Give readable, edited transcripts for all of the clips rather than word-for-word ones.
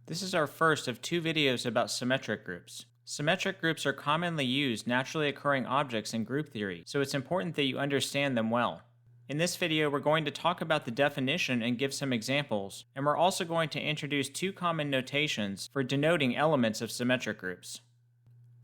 This is our first of two videos about symmetric groups. Symmetric groups are commonly used naturally occurring objects in group theory, so it's important that you understand them well. In this video, we're going to talk about the definition and give some examples, and we're also going to introduce two common notations for denoting elements of symmetric groups.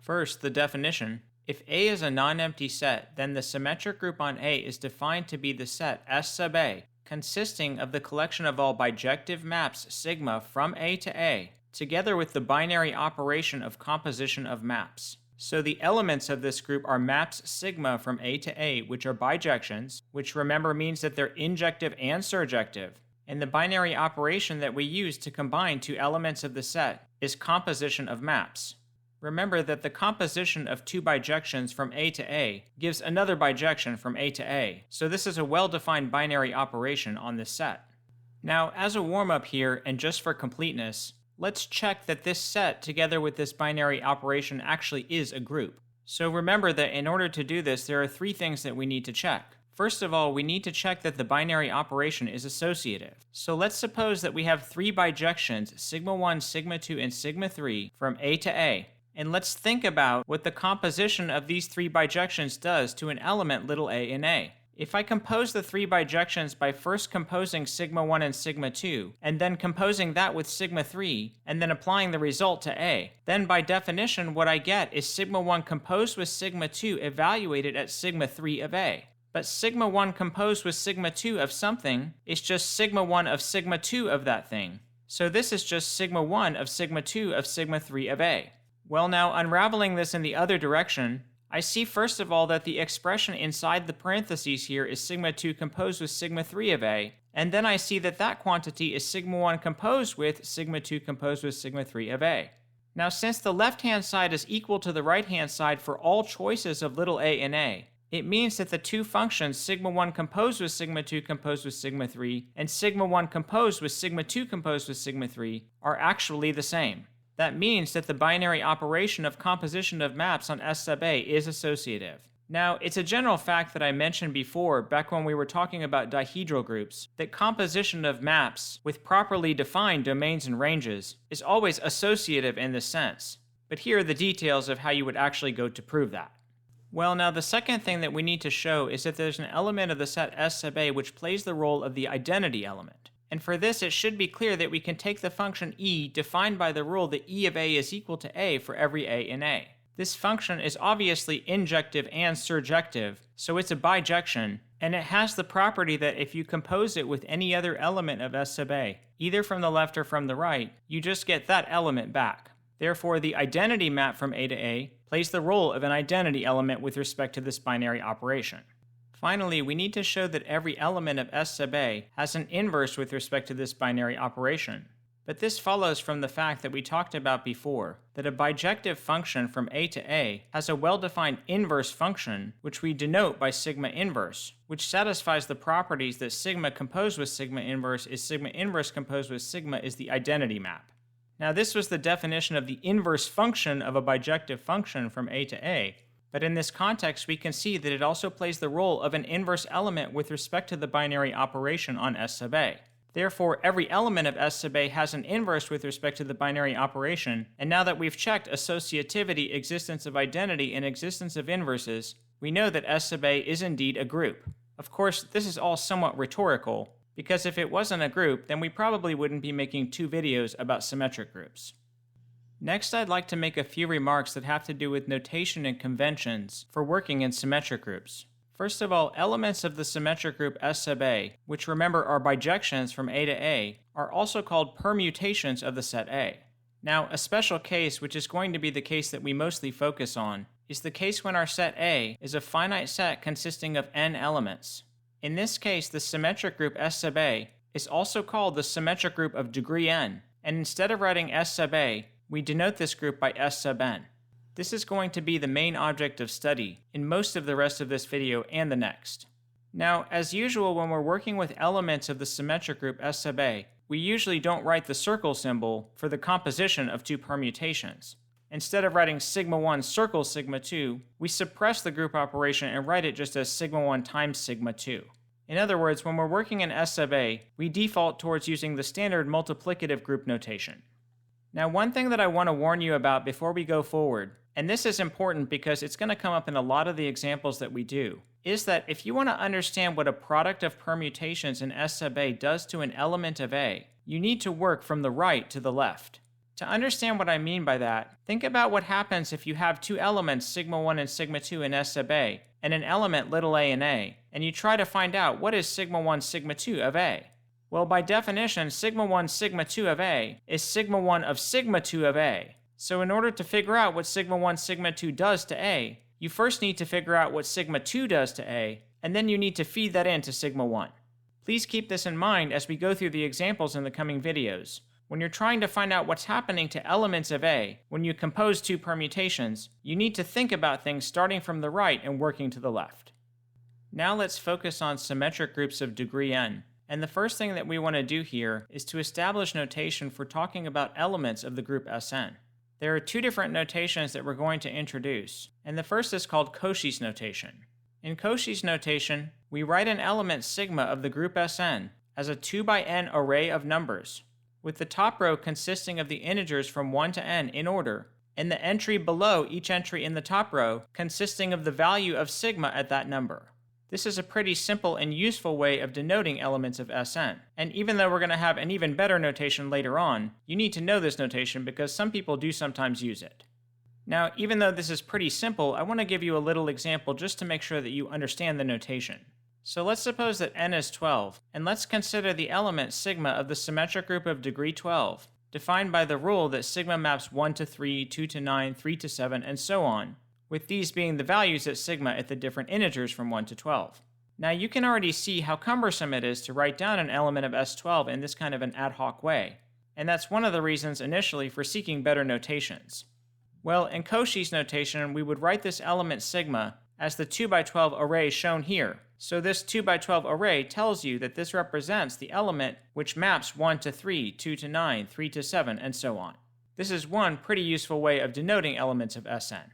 First, the definition. If A is a non-empty set, then the symmetric group on A is defined to be the set S sub A, consisting of the collection of all bijective maps sigma from A to A, together with the binary operation of composition of maps. So the elements of this group are maps sigma from A to A, which are bijections, which remember means that they're injective and surjective, and the binary operation that we use to combine two elements of the set is composition of maps. Remember that the composition of two bijections from A to A gives another bijection from A to A, so this is a well-defined binary operation on this set. Now, as a warm-up here, and just for completeness, let's check that this set together with this binary operation actually is a group. So remember that in order to do this, there are three things that we need to check. First of all, we need to check that the binary operation is associative. So let's suppose that we have three bijections, sigma 1, sigma 2, and sigma 3, from A to A. And let's think about what the composition of these three bijections does to an element little a in A. If I compose the three bijections by first composing sigma 1 and sigma 2, and then composing that with sigma 3, and then applying the result to A, then by definition what I get is sigma 1 composed with sigma 2 evaluated at sigma 3 of A. But sigma 1 composed with sigma 2 of something is just sigma 1 of sigma 2 of that thing. So this is just sigma 1 of sigma 2 of sigma 3 of A. Well, now, unraveling this in the other direction, I see first of all that the expression inside the parentheses here is sigma 2 composed with sigma 3 of A, and then I see that that quantity is sigma 1 composed with sigma 2 composed with sigma 3 of A. Now, since the left-hand side is equal to the right-hand side for all choices of little a in A, it means that the two functions sigma 1 composed with sigma 2 composed with sigma 3 and sigma 1 composed with sigma 2 composed with sigma 3 are actually the same. That means that the binary operation of composition of maps on S sub A is associative. Now, it's a general fact that I mentioned before, back when we were talking about dihedral groups, that composition of maps with properly defined domains and ranges is always associative in this sense. But here are the details of how you would actually go to prove that. Well, now the second thing that we need to show is that there's an element of the set S sub A which plays the role of the identity element. And for this, it should be clear that we can take the function e defined by the rule that e of a is equal to a for every a in A. This function is obviously injective and surjective, so it's a bijection, and it has the property that if you compose it with any other element of S sub A, either from the left or from the right, you just get that element back. Therefore, the identity map from A to A plays the role of an identity element with respect to this binary operation. Finally, we need to show that every element of S sub A has an inverse with respect to this binary operation. But this follows from the fact that we talked about before, that a bijective function from A to A has a well-defined inverse function, which we denote by sigma inverse, which satisfies the properties that sigma composed with sigma inverse composed with sigma is the identity map. Now, this was the definition of the inverse function of a bijective function from A to A. But in this context, we can see that it also plays the role of an inverse element with respect to the binary operation on S sub A. Therefore, every element of S sub A has an inverse with respect to the binary operation, and now that we've checked associativity, existence of identity, and existence of inverses, we know that S sub A is indeed a group. Of course, this is all somewhat rhetorical, because if it wasn't a group, then we probably wouldn't be making two videos about symmetric groups. Next, I'd like to make a few remarks that have to do with notation and conventions for working in symmetric groups. First of all, elements of the symmetric group S sub A, which remember are bijections from A to A, are also called permutations of the set A. Now, a special case, which is going to be the case that we mostly focus on, is the case when our set A is a finite set consisting of n elements. In this case, the symmetric group S sub A is also called the symmetric group of degree n, and instead of writing S sub A, we denote this group by S sub n. This is going to be the main object of study in most of the rest of this video and the next. Now, as usual, when we're working with elements of the symmetric group S sub A, we usually don't write the circle symbol for the composition of two permutations. Instead of writing sigma 1 circle sigma 2, we suppress the group operation and write it just as sigma 1 times sigma 2. In other words, when we're working in S sub A, we default towards using the standard multiplicative group notation. Now, one thing that I want to warn you about before we go forward, and this is important because it's going to come up in a lot of the examples that we do, is that if you want to understand what a product of permutations in S sub A does to an element of A, you need to work from the right to the left. To understand what I mean by that, think about what happens if you have two elements sigma 1 and sigma 2 in S sub A, and an element little a in A, and you try to find out what is sigma 1 sigma 2 of A. Well, by definition, sigma 1 sigma 2 of A is sigma 1 of sigma 2 of A. So in order to figure out what sigma 1 sigma 2 does to A, you first need to figure out what sigma 2 does to A, and then you need to feed that into sigma 1. Please keep this in mind as we go through the examples in the coming videos. When you're trying to find out what's happening to elements of A when you compose two permutations, you need to think about things starting from the right and working to the left. Now let's focus on symmetric groups of degree n. And the first thing that we want to do here is to establish notation for talking about elements of the group Sn. There are two different notations that we're going to introduce, and the first is called Cauchy's notation. In Cauchy's notation, we write an element sigma of the group Sn as a 2 by n array of numbers, with the top row consisting of the integers from 1 to n in order, and the entry below each entry in the top row consisting of the value of sigma at that number. This is a pretty simple and useful way of denoting elements of Sn, and even though we're going to have an even better notation later on, you need to know this notation because some people do sometimes use it. Now, even though this is pretty simple, I want to give you a little example just to make sure that you understand the notation. So let's suppose that n is 12, and let's consider the element sigma of the symmetric group of degree 12, defined by the rule that sigma maps 1 to 3, 2 to 9, 3 to 7, and so on, with these being the values at sigma at the different integers from 1 to 12. Now you can already see how cumbersome it is to write down an element of S12 in this kind of an ad hoc way, and that's one of the reasons initially for seeking better notations. Well, in Cauchy's notation, we would write this element sigma as the 2 by 12 array shown here. So this 2 by 12 array tells you that this represents the element which maps 1 to 3, 2 to 9, 3 to 7, and so on. This is one pretty useful way of denoting elements of Sn.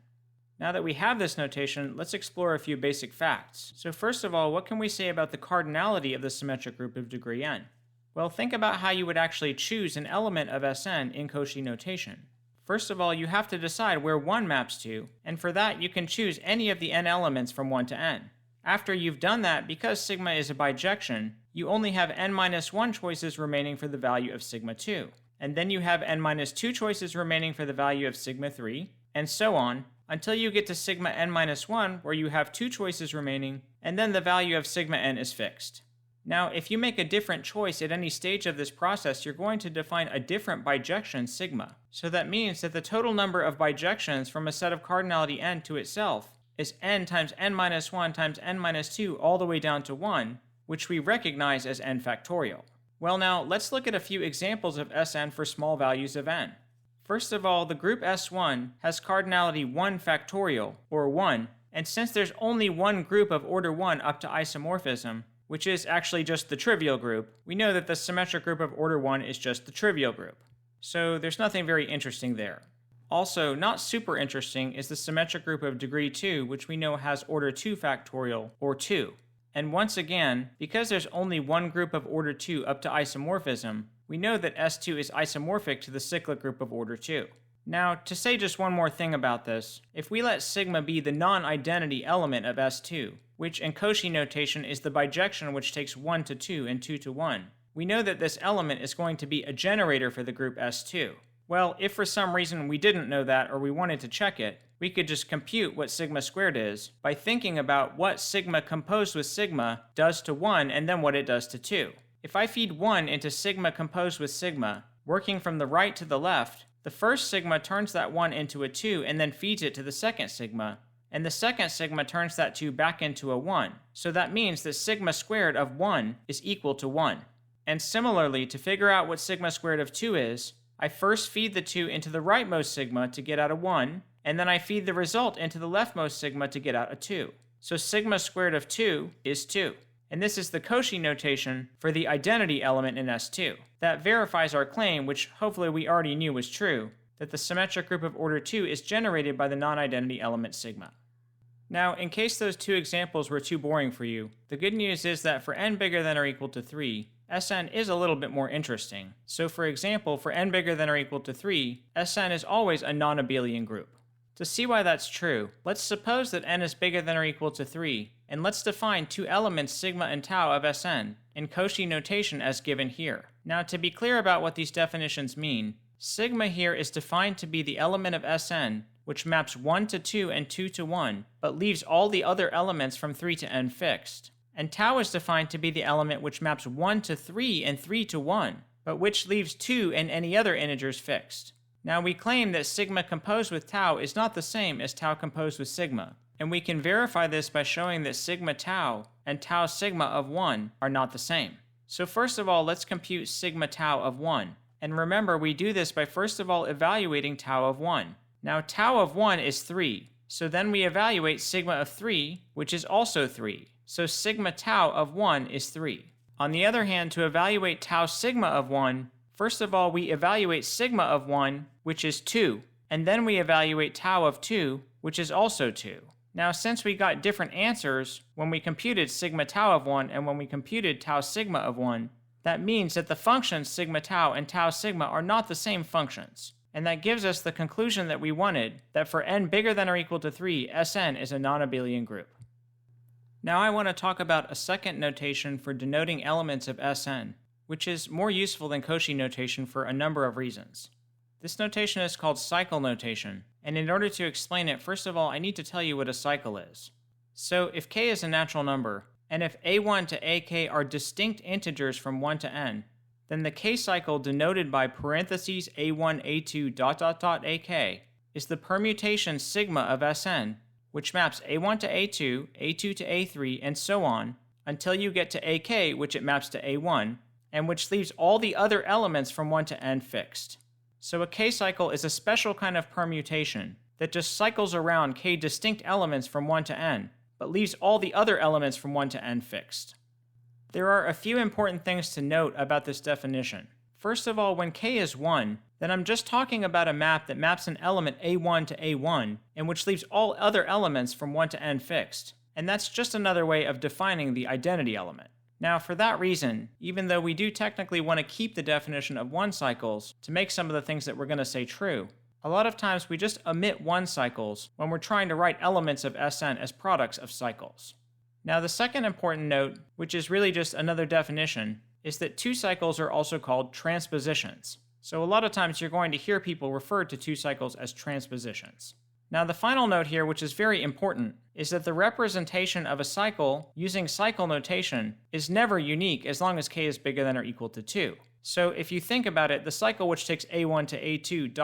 Now that we have this notation, let's explore a few basic facts. So first of all, what can we say about the cardinality of the symmetric group of degree n? Well, think about how you would actually choose an element of Sn in Cauchy notation. First of all, you have to decide where 1 maps to, and for that you can choose any of the n elements from 1 to n. After you've done that, because sigma is a bijection, you only have n-1 choices remaining for the value of sigma 2. And then you have n-2 choices remaining for the value of sigma 3, and so on, until you get to sigma n-1, where you have 2 choices remaining, and then the value of sigma n is fixed. Now, if you make a different choice at any stage of this process, you're going to define a different bijection sigma. So that means that the total number of bijections from a set of cardinality n to itself is n times n-1 times n-2 all the way down to 1, which we recognize as n factorial. Well now, let's look at a few examples of Sn for small values of n. First of all, the group S1 has cardinality 1 factorial, or 1, and since there's only one group of order 1 up to isomorphism, which is actually just the trivial group, we know that the symmetric group of order 1 is just the trivial group. So there's nothing very interesting there. Also, not super interesting is the symmetric group of degree 2, which we know has order 2 factorial, or 2. And once again, because there's only one group of order 2 up to isomorphism, we know that S2 is isomorphic to the cyclic group of order 2. Now, to say just one more thing about this, if we let sigma be the non-identity element of S2, which in Cauchy notation is the bijection which takes 1 to 2 and 2 to 1, we know that this element is going to be a generator for the group S2. Well, if for some reason we didn't know that or we wanted to check it, we could just compute what sigma squared is by thinking about what sigma composed with sigma does to 1 and then what it does to 2. If I feed 1 into sigma composed with sigma, working from the right to the left, the first sigma turns that 1 into a 2 and then feeds it to the second sigma, and the second sigma turns that 2 back into a 1. So that means that sigma squared of 1 is equal to 1. And similarly, to figure out what sigma squared of 2 is, I first feed the 2 into the rightmost sigma to get out a 1, and then I feed the result into the leftmost sigma to get out a 2. So sigma squared of 2 is 2. And this is the Cauchy notation for the identity element in S2. That verifies our claim, which hopefully we already knew was true, that the symmetric group of order 2 is generated by the non-identity element sigma. Now, in case those two examples were too boring for you, the good news is that for n bigger than or equal to 3, Sn is a little bit more interesting. So for example, for n bigger than or equal to 3, Sn is always a non-Abelian group. To see why that's true, let's suppose that n is bigger than or equal to 3, and let's define two elements sigma and tau of Sn in Cauchy notation as given here. Now to be clear about what these definitions mean, sigma here is defined to be the element of Sn which maps 1 to 2 and 2 to 1, but leaves all the other elements from 3 to n fixed. And tau is defined to be the element which maps 1 to 3 and 3 to 1, but which leaves 2 and any other integers fixed. Now we claim that sigma composed with tau is not the same as tau composed with sigma, and we can verify this by showing that sigma tau and tau sigma of 1 are not the same. So first of all, let's compute sigma tau of 1, and remember we do this by first of all evaluating tau of 1. Now tau of 1 is 3, so then we evaluate sigma of 3, which is also 3, so sigma tau of 1 is 3. On the other hand, to evaluate tau sigma of 1, first of all we evaluate sigma of 1, which is 2, and then we evaluate tau of 2, which is also 2. Now since we got different answers when we computed sigma tau of 1 and when we computed tau sigma of 1, that means that the functions sigma tau and tau sigma are not the same functions. And that gives us the conclusion that we wanted, that for n bigger than or equal to 3, Sn is a non-Abelian group. Now I want to talk about a second notation for denoting elements of Sn, which is more useful than Cauchy notation for a number of reasons. This notation is called cycle notation, and in order to explain it, first of all, I need to tell you what a cycle is. So if k is a natural number, and if a1 to ak are distinct integers from 1 to n, then the k-cycle denoted by parentheses a1, a2, ak is the permutation sigma of Sn, which maps a1 to a2, a2 to a3, and so on, until you get to ak, which it maps to a1, and which leaves all the other elements from 1 to n fixed. So a k-cycle is a special kind of permutation that just cycles around k distinct elements from 1 to n, but leaves all the other elements from 1 to n fixed. There are a few important things to note about this definition. First of all, when k is 1, then I'm just talking about a map that maps an element a1 to a1, and which leaves all other elements from 1 to n fixed. And that's just another way of defining the identity element. Now, for that reason, even though we do technically want to keep the definition of 1 cycles to make some of the things that we're going to say true, a lot of times we just omit 1 cycles when we're trying to write elements of Sn as products of cycles. Now the second important note, which is really just another definition, is that 2 cycles are also called transpositions. So a lot of times you're going to hear people refer to 2 cycles as transpositions. Now the final note here, which is very important, is that the representation of a cycle using cycle notation is never unique as long as k is bigger than or equal to 2. So if you think about it, the cycle which takes a1 to a2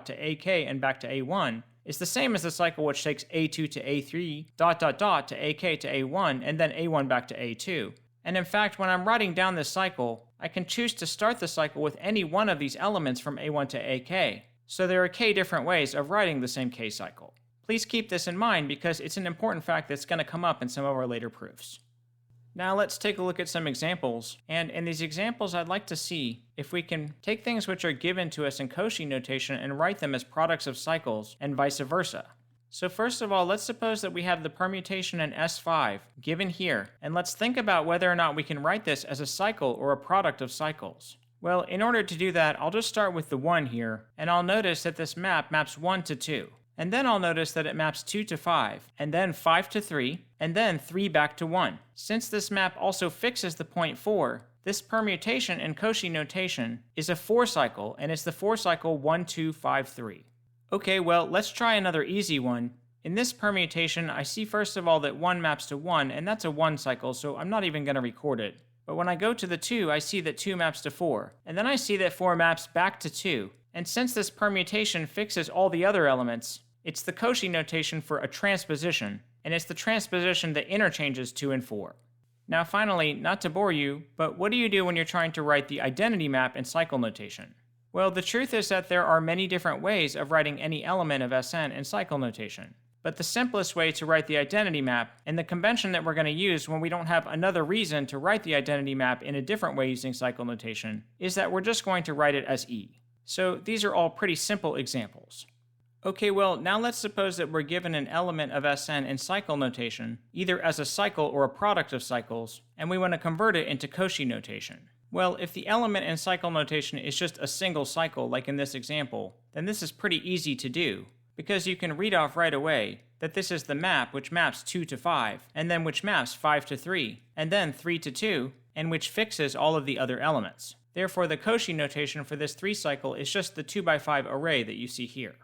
to ak and back to a1 is the same as the cycle which takes a2 to a3 to ak to a1 and then a1 back to a2. And in fact, when I'm writing down this cycle, I can choose to start the cycle with any one of these elements from a1 to ak. So there are k different ways of writing the same k cycle. Please keep this in mind because it's an important fact that's going to come up in some of our later proofs. Now let's take a look at some examples, and in these examples I'd like to see if we can take things which are given to us in Cauchy notation and write them as products of cycles, and vice versa. So first of all, let's suppose that we have the permutation in S5 given here, and let's think about whether or not we can write this as a cycle or a product of cycles. Well, in order to do that, I'll just start with the 1 here, and I'll notice that this map maps 1 to 2. And then I'll notice that it maps 2 to 5, and then 5 to 3, and then 3 back to 1. Since this map also fixes the point 4, this permutation in Cauchy notation is a 4 cycle, and it's the 4 cycle 1, 2, 5, 3. Okay, well, let's try another easy one. In this permutation, I see first of all that 1 maps to 1, and that's a 1 cycle, so I'm not even going to record it. But when I go to the 2, I see that 2 maps to 4, and then I see that 4 maps back to 2. And since this permutation fixes all the other elements, it's the Cauchy notation for a transposition, and it's the transposition that interchanges 2 and 4. Now finally, not to bore you, but what do you do when you're trying to write the identity map in cycle notation? Well, the truth is that there are many different ways of writing any element of Sn in cycle notation. But the simplest way to write the identity map, and the convention that we're going to use when we don't have another reason to write the identity map in a different way using cycle notation, is that we're just going to write it as E. So these are all pretty simple examples. Okay, well, now let's suppose that we're given an element of Sn in cycle notation, either as a cycle or a product of cycles, and we want to convert it into Cauchy notation. Well, if the element in cycle notation is just a single cycle, like in this example, then this is pretty easy to do, because you can read off right away that this is the map which maps 2 to 5, and then which maps 5 to 3, and then 3 to 2, and which fixes all of the other elements. Therefore, the Cauchy notation for this 3 cycle is just the 2 by 5 array that you see here.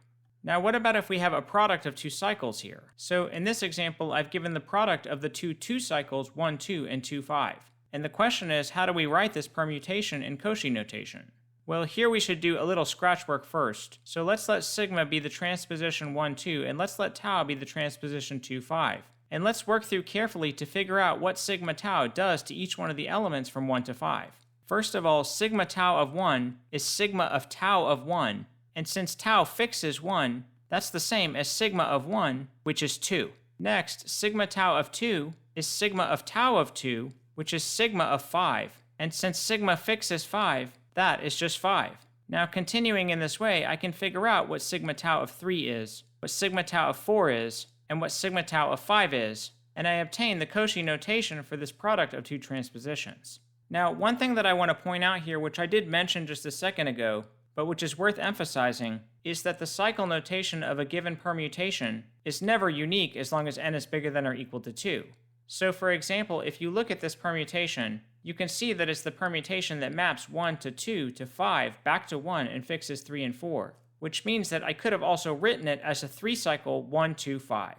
Now, what about if we have a product of 2 cycles here? So in this example, I've given the product of the two 2 cycles 1, 2, and 2, 5. And the question is, how do we write this permutation in Cauchy notation? Well, here we should do a little scratch work first. So let's let sigma be the transposition 1, 2, and let's let tau be the transposition 2, 5. And let's work through carefully to figure out what sigma tau does to each one of the elements from 1 to 5. First of all, sigma tau of 1 is sigma of tau of 1, and since tau fixes 1, that's the same as sigma of 1, which is 2. Next, sigma tau of 2 is sigma of tau of 2, which is sigma of 5, and since sigma fixes 5, that is just 5. Now, continuing in this way, I can figure out what sigma tau of 3 is, what sigma tau of 4 is, and what sigma tau of 5 is, and I obtain the Cauchy notation for this product of 2 transpositions. Now, one thing that I want to point out here, which I did mention just a second ago, but which is worth emphasizing, is that the cycle notation of a given permutation is never unique as long as n is bigger than or equal to 2. So for example, if you look at this permutation, you can see that it's the permutation that maps 1 to 2 to 5 back to 1 and fixes 3 and 4, which means that I could have also written it as a 3-cycle 1, 2, 5.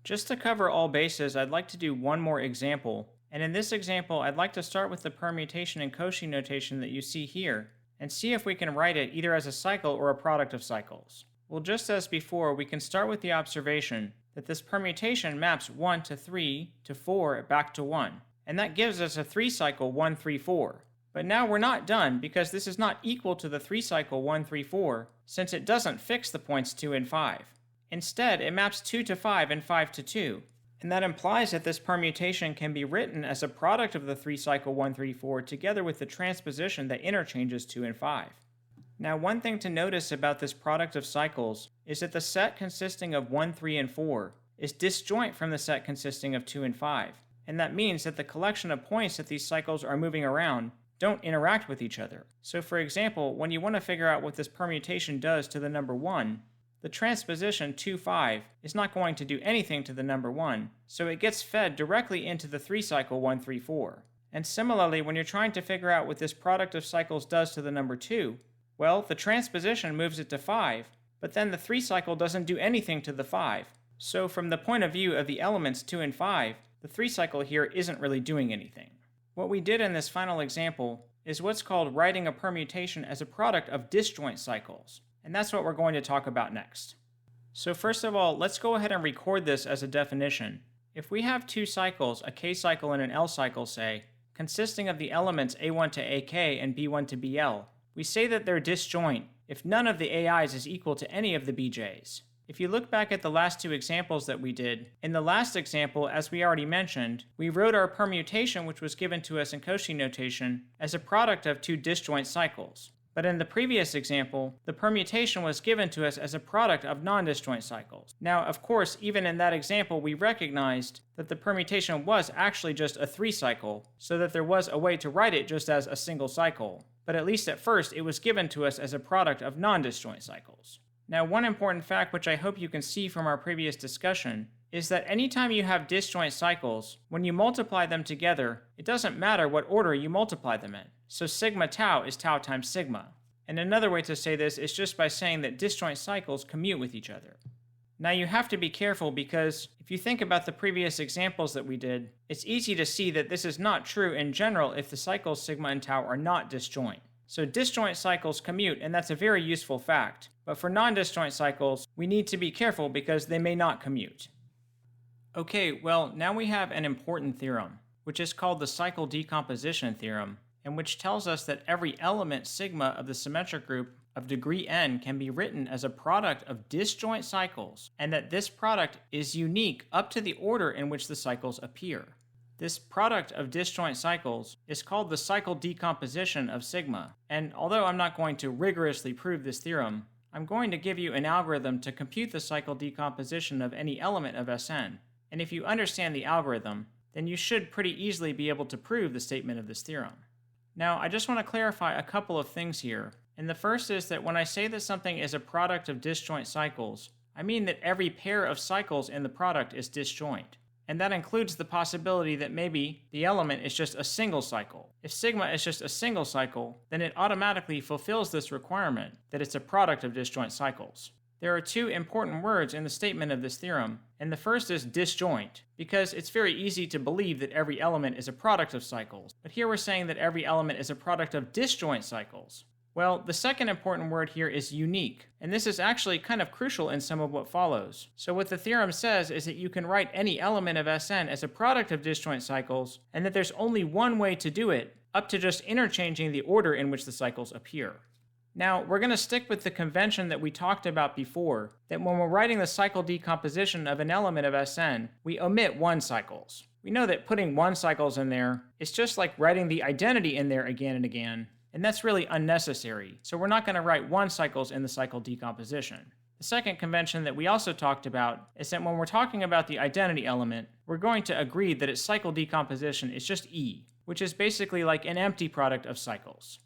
Just to cover all bases, I'd like to do one more example, and in this example, I'd like to start with the permutation and Cauchy notation that you see here, and see if we can write it either as a cycle or a product of cycles. Well, just as before, we can start with the observation that this permutation maps 1 to 3 to 4 back to 1, and that gives us a 3-cycle 1, 3, 4. But now we're not done because this is not equal to the 3-cycle 1, 3, 4 since it doesn't fix the points 2 and 5. Instead, it maps 2 to 5 and 5 to 2, and that implies that this permutation can be written as a product of the 3-cycle 1, 3, 4 together with the transposition that interchanges 2 and 5. Now, one thing to notice about this product of cycles is that the set consisting of 1, 3, and 4 is disjoint from the set consisting of 2 and 5, and that means that the collection of points that these cycles are moving around don't interact with each other. So for example, when you want to figure out what this permutation does to the number 1, the transposition 2, 5 is not going to do anything to the number 1, so it gets fed directly into the 3-cycle 1, 3, 4. And similarly, when you're trying to figure out what this product of cycles does to the number 2, well, the transposition moves it to 5, but then the 3-cycle doesn't do anything to the 5. So from the point of view of the elements 2 and 5, the 3-cycle here isn't really doing anything. What we did in this final example is what's called writing a permutation as a product of disjoint cycles, and that's what we're going to talk about next. So first of all, let's go ahead and record this as a definition. If we have 2 cycles, a k cycle and an L cycle, say, consisting of the elements a1 to ak and b1 to bl, we say that they're disjoint if none of the ai's is equal to any of the bj's. If you look back at the last 2 examples that we did, in the last example, as we already mentioned, we wrote our permutation, which was given to us in Cauchy notation, as a product of 2 disjoint cycles. But in the previous example, the permutation was given to us as a product of non-disjoint cycles. Now, of course, even in that example, we recognized that the permutation was actually just a 3-cycle, so that there was a way to write it just as a single cycle. But at least at first, it was given to us as a product of non-disjoint cycles. Now, one important fact which I hope you can see from our previous discussion is that anytime you have disjoint cycles, when you multiply them together, it doesn't matter what order you multiply them in. So sigma tau is tau times sigma. And another way to say this is just by saying that disjoint cycles commute with each other. Now you have to be careful because if you think about the previous examples that we did, it's easy to see that this is not true in general if the cycles sigma and tau are not disjoint. So disjoint cycles commute, and that's a very useful fact. But for non-disjoint cycles, we need to be careful because they may not commute. Okay, well, now we have an important theorem, which is called the cycle decomposition theorem, and which tells us that every element sigma of the symmetric group of degree n can be written as a product of disjoint cycles, and that this product is unique up to the order in which the cycles appear. This product of disjoint cycles is called the cycle decomposition of sigma, and although I'm not going to rigorously prove this theorem, I'm going to give you an algorithm to compute the cycle decomposition of any element of Sn, and if you understand the algorithm, then you should pretty easily be able to prove the statement of this theorem. Now, I just want to clarify a couple of things here. And the first is that when I say that something is a product of disjoint cycles, I mean that every pair of cycles in the product is disjoint. And that includes the possibility that maybe the element is just a single cycle. If sigma is just a single cycle, then it automatically fulfills this requirement that it's a product of disjoint cycles. There are two important words in the statement of this theorem, and the first is disjoint, because it's very easy to believe that every element is a product of cycles. But here we're saying that every element is a product of disjoint cycles. Well, the second important word here is unique, and this is actually kind of crucial in some of what follows. So what the theorem says is that you can write any element of Sn as a product of disjoint cycles, and that there's only one way to do it, up to just interchanging the order in which the cycles appear. Now, we're going to stick with the convention that we talked about before, that when we're writing the cycle decomposition of an element of Sn, we omit 1 cycles. We know that putting 1 cycles in there is just like writing the identity in there again and again, and that's really unnecessary, so we're not going to write 1 cycles in the cycle decomposition. The second convention that we also talked about is that when we're talking about the identity element, we're going to agree that its cycle decomposition is just E, which is basically like an empty product of cycles.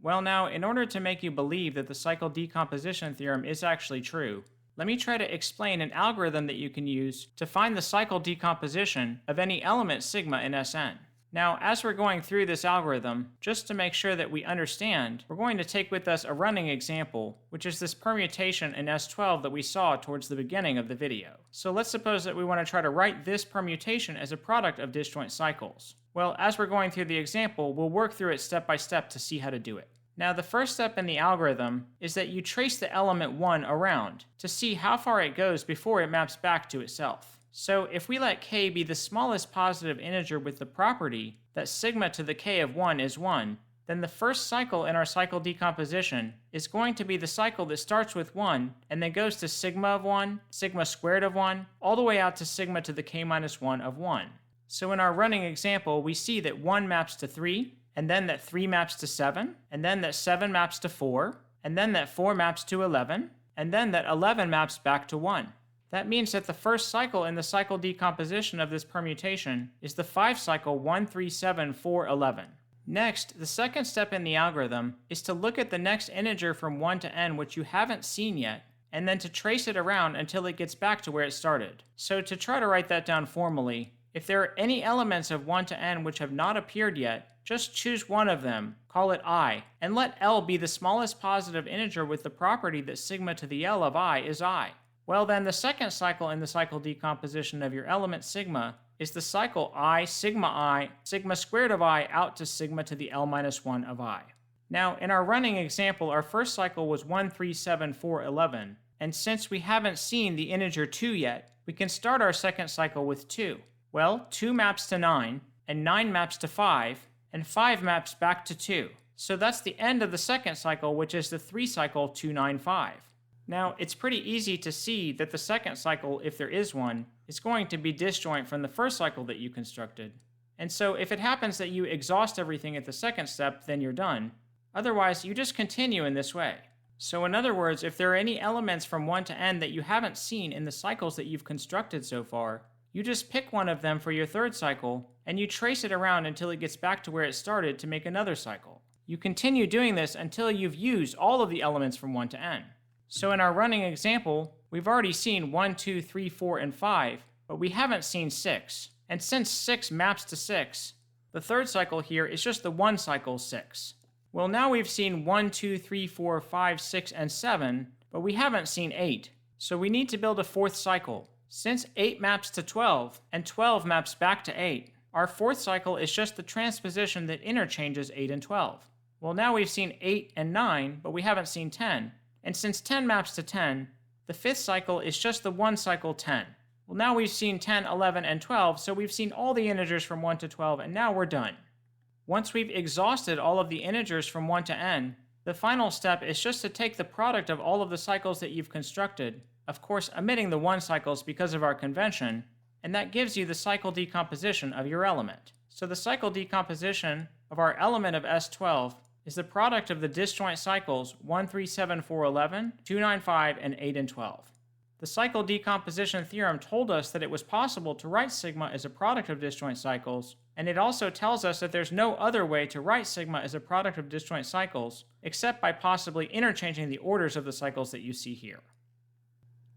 Well now, in order to make you believe that the cycle decomposition theorem is actually true, let me try to explain an algorithm that you can use to find the cycle decomposition of any element sigma in Sn. Now, as we're going through this algorithm, just to make sure that we understand, we're going to take with us a running example, which is this permutation in S12 that we saw towards the beginning of the video. So let's suppose that we want to try to write this permutation as a product of disjoint cycles. Well, as we're going through the example, we'll work through it step by step to see how to do it. Now, the first step in the algorithm is that you trace the element 1 around to see how far it goes before it maps back to itself. So if we let k be the smallest positive integer with the property that sigma to the k of 1 is 1, then the first cycle in our cycle decomposition is going to be the cycle that starts with 1 and then goes to sigma of 1, sigma squared of 1, all the way out to sigma to the k minus 1 of 1. So in our running example, we see that 1 maps to 3, and then that 3 maps to 7, and then that 7 maps to 4, and then that 4 maps to 11, and then that 11 maps back to 1. That means that the first cycle in the cycle decomposition of this permutation is the 5 cycle 1, 3, 7, 4, 11. Next, the second step in the algorithm is to look at the next integer from 1 to n which you haven't seen yet, and then to trace it around until it gets back to where it started. So to try to write that down formally, if there are any elements of 1 to n which have not appeared yet, just choose one of them, call it I, and let L be the smallest positive integer with the property that sigma to the L of I is I. Well then, the second cycle in the cycle decomposition of your element sigma is the cycle I, sigma squared of I out to sigma to the L minus 1 of I. Now, in our running example, our first cycle was 1, 3, 7, 4, 11, and since we haven't seen the integer 2 yet, we can start our second cycle with 2. Well, 2 maps to 9, and 9 maps to 5, and 5 maps back to 2. So that's the end of the second cycle, which is the 3 cycle 2, 9, 5. Now, it's pretty easy to see that the second cycle, if there is one, is going to be disjoint from the first cycle that you constructed. And so if it happens that you exhaust everything at the second step, then you're done. Otherwise, you just continue in this way. So in other words, if there are any elements from 1 to n that you haven't seen in the cycles that you've constructed so far, you just pick one of them for your third cycle, and you trace it around until it gets back to where it started to make another cycle. You continue doing this until you've used all of the elements from 1 to n. So in our running example, we've already seen 1, 2, 3, 4, and 5, but we haven't seen 6. And since 6 maps to 6, the third cycle here is just the 1 cycle 6. Well, now we've seen 1, 2, 3, 4, 5, 6, and 7, but we haven't seen 8. So we need to build a fourth cycle. Since 8 maps to 12, and 12 maps back to 8, our fourth cycle is just the transposition that interchanges 8 and 12. Well, now we've seen 8 and 9, but we haven't seen 10. And since 10 maps to 10, the fifth cycle is just the 1 cycle 10. Well, now we've seen 10, 11, and 12, so we've seen all the integers from 1 to 12, and now we're done. Once we've exhausted all of the integers from 1 to n, the final step is just to take the product of all of the cycles that you've constructed, of course omitting the 1 cycles because of our convention, and that gives you the cycle decomposition of your element. So the cycle decomposition of our element of S12 is the product of the disjoint cycles 1, 3, 7, 4, 11, 2, 9, 5, and 8 and 12. The The cycle decomposition theorem told us that it was possible to write sigma as a product of disjoint cycles, and it also tells us that there's no other way to write sigma as a product of disjoint cycles, except by possibly interchanging the orders of the cycles that you see here.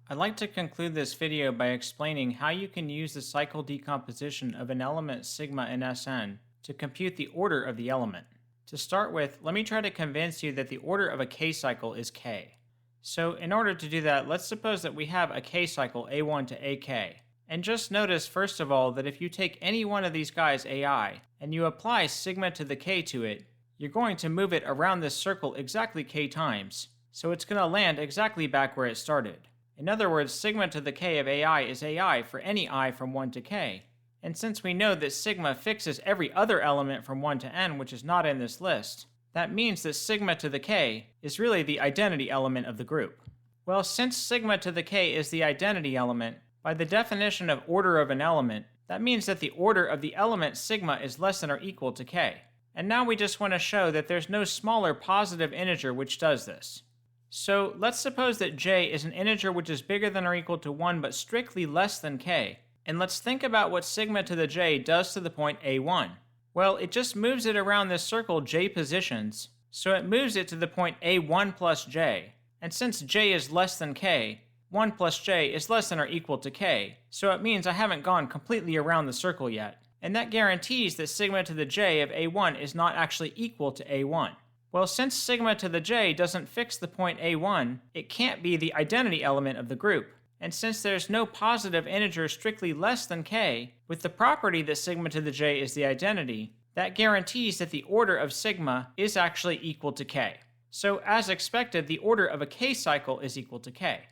I'd like to conclude this video by explaining how you can use the cycle decomposition of an element sigma in Sn to compute the order of the element. To start with, let me try to convince you that the order of a k-cycle is k. So in order to do that, let's suppose that we have a k-cycle a1 to ak. And just notice, first of all, that if you take any one of these guys, ai, and you apply sigma to the k to it, you're going to move it around this circle exactly k times. So it's going to land exactly back where it started. In other words, sigma to the k of ai is ai for any I from 1 to k. And since we know that sigma fixes every other element from 1 to n which is not in this list, that means that sigma to the k is really the identity element of the group. Well, since sigma to the k is the identity element, by the definition of order of an element, that means that the order of the element sigma is less than or equal to k. And now we just want to show that there's no smaller positive integer which does this. So let's suppose that j is an integer which is bigger than or equal to 1 but strictly less than k. And let's think about what sigma to the j does to the point a1. Well, it just moves it around this circle j positions, so it moves it to the point a1 plus j. And since j is less than k, 1 plus j is less than or equal to k, so it means I haven't gone completely around the circle yet. And that guarantees that sigma to the j of a1 is not actually equal to a1. Well, since sigma to the j doesn't fix the point a1, it can't be the identity element of the group. And since there's no positive integer strictly less than k, with the property that sigma to the j is the identity, that guarantees that the order of sigma is actually equal to k. So as expected, the order of a k-cycle is equal to k.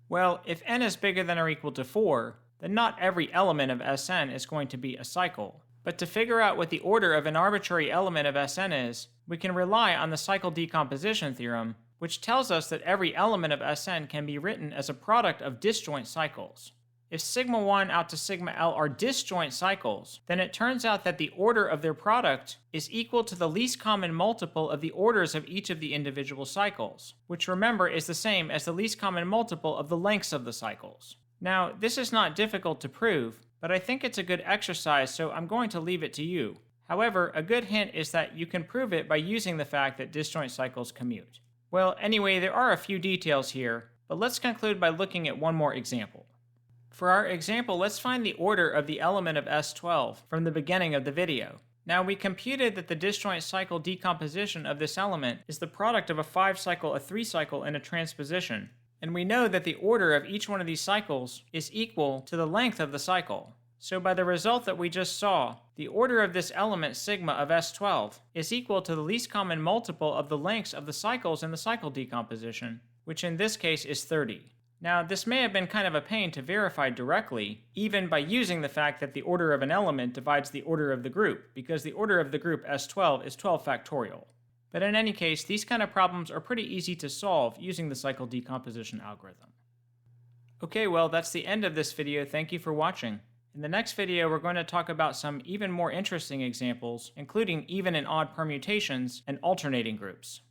Well, if n is bigger than or equal to 4, then not every element of Sn is going to be a cycle. But to figure out what the order of an arbitrary element of Sn is, we can rely on the cycle decomposition theorem, which tells us that every element of Sn can be written as a product of disjoint cycles. If sigma 1 out to sigma L are disjoint cycles, then it turns out that the order of their product is equal to the least common multiple of the orders of each of the individual cycles, which remember is the same as the least common multiple of the lengths of the cycles. Now, this is not difficult to prove, but I think it's a good exercise, so I'm going to leave it to you. However, a good hint is that you can prove it by using the fact that disjoint cycles commute. Well, anyway, there are a few details here, but let's conclude by looking at one more example. For our example, let's find the order of the element of S12 from the beginning of the video. Now, we computed that the disjoint cycle decomposition of this element is the product of a 5-cycle, a 3-cycle, and a transposition. And we know that the order of each one of these cycles is equal to the length of the cycle. So by the result that we just saw, the order of this element sigma of S12 is equal to the least common multiple of the lengths of the cycles in the cycle decomposition, which in this case is 30. Now, this may have been kind of a pain to verify directly, even by using the fact that the order of an element divides the order of the group, because the order of the group S12 is 12 factorial. But in any case, these kind of problems are pretty easy to solve using the cycle decomposition algorithm. Okay, well, that's the end of this video. Thank you for watching. In the next video, we're going to talk about some even more interesting examples, including even and odd permutations and alternating groups.